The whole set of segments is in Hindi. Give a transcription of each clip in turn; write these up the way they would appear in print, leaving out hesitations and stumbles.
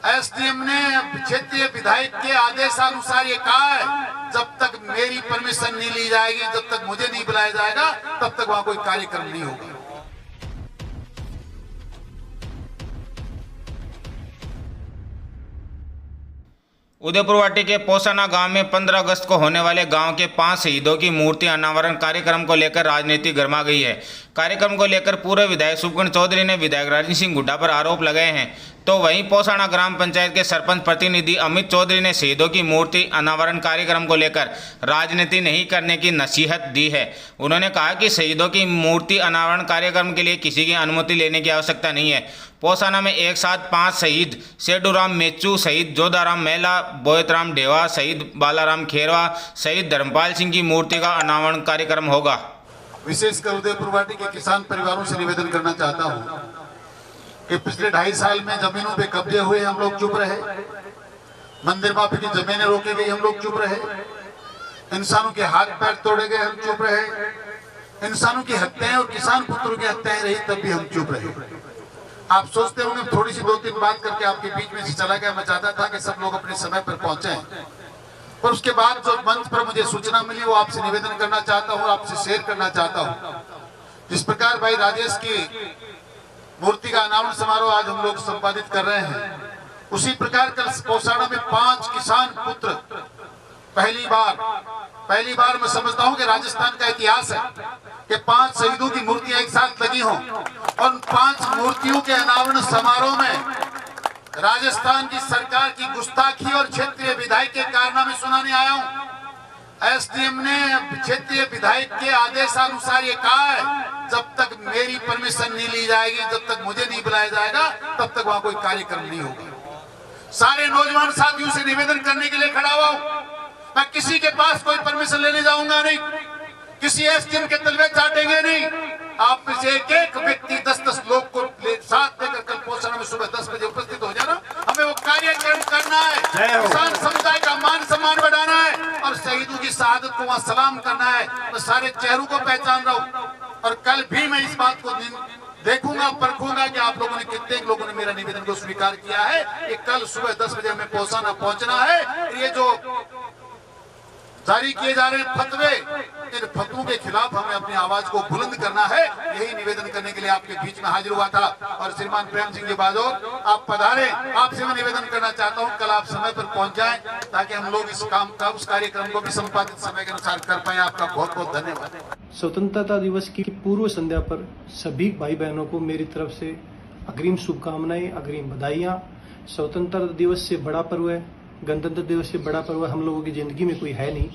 एसडीएम ने क्षेत्रीय विधायक के आदेशानुसार ये कहा है, जब तक मेरी परमिशन नहीं ली जाएगी, जब तक मुझे नहीं बुलाया जाएगा, तब तक वहां कोई कार्यक्रम नहीं होगा। उदयपुरवाटी के पोसाना गांव में 15 अगस्त को होने वाले गांव के 5 शहीदों की मूर्ति अनावरण कार्यक्रम को लेकर राजनीति गर्मा गई है। कार्यक्रम को लेकर पूर्व विधायक शुभकर्ण चौधरी ने विधायक राजन सिंह हुड्डा पर आरोप लगाए हैं, तो वहीं पोसाना ग्राम पंचायत के सरपंच प्रतिनिधि अमित चौधरी ने शहीदों की मूर्ति अनावरण कार्यक्रम को लेकर राजनीति नहीं करने की नसीहत दी है। उन्होंने कहा कि शहीदों की मूर्ति अनावरण कार्यक्रम के लिए किसी की अनुमति लेने की आवश्यकता नहीं है। पोसाना में एक साथ 5 शहीद सेडूराम मेचू, शहीद जोधाराम मेला, बोयतराम ढेवा, शहीद बालाराम खेरवा, शहीद धर्मपाल सिंह की मूर्ति का अनावरण कार्यक्रम होगा। विशेषकर उदयपुरवाटी के किसान परिवारों से निवेदन करना चाहता हूं कि पिछले 2.5 साल में जमीनों पे कब्जे हुए, हम लोग चुप रहे। मंदिर माफी की जमीनें रोकी गई, हम लोग चुप रहे। इंसानों के हाथ पैर तोड़े गए, हम चुप रहे। इंसानों की हत्याएं और किसान पुत्रों की हत्याएं रही, तब भी हम चुप रहे। आप सोचते होंगे थोड़ी सी 2-3 बात करके आपके बीच में से चला गया। मैं चाहता था कि सब लोग अपने समय पर पहुंचे, पर उसके बाद जो मंच पर मुझे सूचना मिली वो आपसे निवेदन करना चाहता हूँ, आपसे शेयर करना चाहता हूँ। जिस प्रकार भाई राजेश की मूर्ति का अनावरण समारोह आज हम लोग संपादित कर रहे हैं, उसी प्रकार कल पोसाना में 5 किसान पुत्र पहली बार मैं समझता हूं कि राजस्थान का इतिहास है कि 5 शहीदों की मूर्तियां एक साथ लगी हों, और 5 मूर्तियों के अनावरण समारोह में राजस्थान की सरकार की गुस्ताखी और क्षेत्रीय विधायक के कारनामे सुनाने आया हूं। एसडीएम ने क्षेत्रीय विधायक के आदेशानुसार ये कहा है, जब तक मेरी परमिशन नहीं ली जाएगी, जब तक मुझे नहीं बुलाया जाएगा, तब तक वहां कोई कार्यक्रम नहीं होगा। सारे नौजवान साथियों से निवेदन करने के लिए खड़ा हुआ हूं। मैं किसी के पास कोई परमिशन लेने जाऊंगा नहीं, किसी एसडीएम के तलवे चाटेंगे नहीं। आप में से एक व्यक्ति 10-10 लोग को साथ लेकर कल पोसाना में सुबह 10 बजे उपस्थित हो जाना। हमें वो कार्यक्रम करना है, किसान समुदाय का मान सम्मान बढ़ाना है और शहीदों की शहादत को वहां सलाम करना है। मैं सारे चेहरों को पहचान रहा हूँ, और कल भी मैं इस बात को देखूंगा, परखूंगा कि आप लोगों ने, कितने लोगों ने मेरा निवेदन को स्वीकार किया है कि कल सुबह 10 बजे हमें पोसाना पहुंचना है। ये जो जारी किए जा रहे फतवे, इन फतवों के खिलाफ हमें अपनी आवाज को बुलंद करना है। यही निवेदन करने के लिए आपके बीच में हाजिर हुआ था। और श्रीमान प्रेम सिंह जी बाजोर, आप पधारे। आपसे मैं निवेदन करना चाहता हूं, कल आप समय पर पहुंच जाएं ताकि हम लोग इस काम का, उस कार्यक्रम को भी संपादित समय के अनुसार कर पाए। आपका बहुत बहुत धन्यवाद। स्वतंत्रता दिवस की पूर्व संध्या पर सभी भाई बहनों को मेरी तरफ से अग्रिम शुभकामनाएं, अग्रिम बधाइयाँ। स्वतंत्रता दिवस से बड़ा पर्व है, गणतंत्र दिवस से बड़ा पर्व हम लोगों की जिंदगी में कोई है नहीं।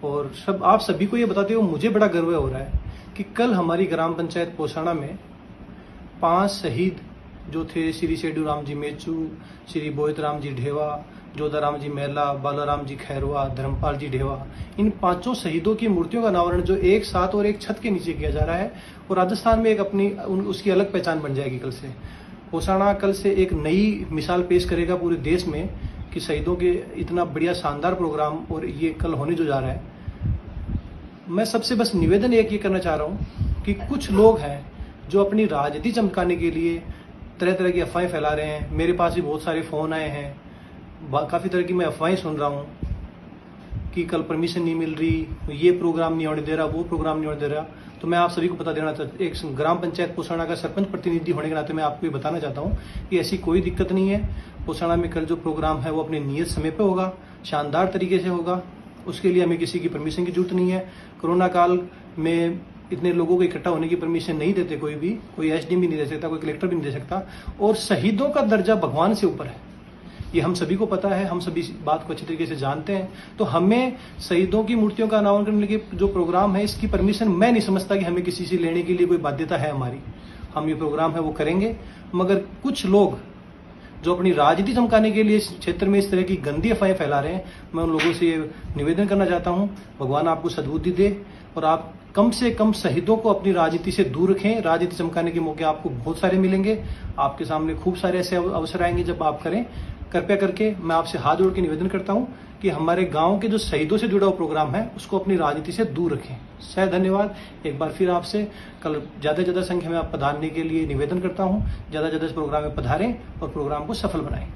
और आप सभी को ये बताते हुए मुझे बड़ा गर्व हो रहा है कि कल हमारी ग्राम पंचायत पोसाना में 5 शहीद जो थे, श्री सेडूराम जी मेचू, श्री बोयतराम जी ढेवा, जोधाराम जी मेला, बालाराम जी खैरवा, धर्मपाल जी ढेवा, इन 5 शहीदों की मूर्तियों का अनावरण जो एक साथ और एक छत के नीचे किया जा रहा है, और राजस्थान में एक अपनी उसकी अलग पहचान बन जाएगी। कल से पोसाना कल से एक नई मिसाल पेश करेगा पूरे देश में कि शहीदों के इतना बढ़िया शानदार प्रोग्राम और ये कल होने जो जा रहा है। मैं सबसे बस निवेदन एक ये करना चाह रहा हूँ कि कुछ लोग हैं जो अपनी राजनीति चमकाने के लिए तरह तरह की अफवाहें फैला रहे हैं। मेरे पास भी बहुत सारे फ़ोन आए हैं, काफ़ी तरह की मैं अफवाहें सुन रहा हूँ कि कल परमिशन नहीं मिल रही, ये प्रोग्राम नहीं होने दे रहा, वो प्रोग्राम नहीं होने दे रहा। तो मैं आप सभी को बता देना चाहता हूँ, एक ग्राम पंचायत पोसाना का सरपंच प्रतिनिधि होने के नाते मैं आपको ये बताना चाहता हूँ कि ऐसी कोई दिक्कत नहीं है। पोसाना में कल जो प्रोग्राम है वो अपने नियत समय पे होगा, शानदार तरीके से होगा। उसके लिए हमें किसी की परमिशन की जरूरत नहीं है। कोरोना काल में इतने लोगों को इकट्ठा होने की परमिशन नहीं देते, कोई एसडीएम भी नहीं दे सकता, कोई कलेक्टर भी नहीं दे सकता। और शहीदों का दर्जा भगवान से ऊपर है, ये हम सभी को पता है, हम सभी इस बात को अच्छी तरीके से जानते हैं। तो हमें शहीदों की मूर्तियों का अनावरण करने के जो प्रोग्राम है, इसकी परमिशन मैं नहीं समझता कि हमें किसी से लेने के लिए कोई बाध्यता है हमारी। हम ये प्रोग्राम है वो करेंगे, मगर कुछ लोग जो अपनी राजनीति चमकाने के लिए इस क्षेत्र में इस तरह की गंदी अफवाहें फैला रहे हैं, मैं उन लोगों से ये निवेदन करना चाहता हूँ, भगवान आपको सद्बुद्धि दे और आप कम से कम शहीदों को अपनी राजनीति से दूर रखें। राजनीति चमकाने के मौके आपको बहुत सारे मिलेंगे, आपके सामने खूब सारे ऐसे अवसर आएंगे जब आप करें। कृपया करके मैं आपसे हाथ जोड़ के निवेदन करता हूं कि हमारे गांव के जो शहीदों से जुड़ा हुआ प्रोग्राम है उसको अपनी राजनीति से दूर रखें। सह धन्यवाद। एक बार फिर आपसे कल ज़्यादा से ज़्यादा संख्या में आप पधारने के लिए निवेदन करता हूं, ज़्यादा से ज़्यादा इस प्रोग्राम में पधारें और प्रोग्राम को सफल बनाएं।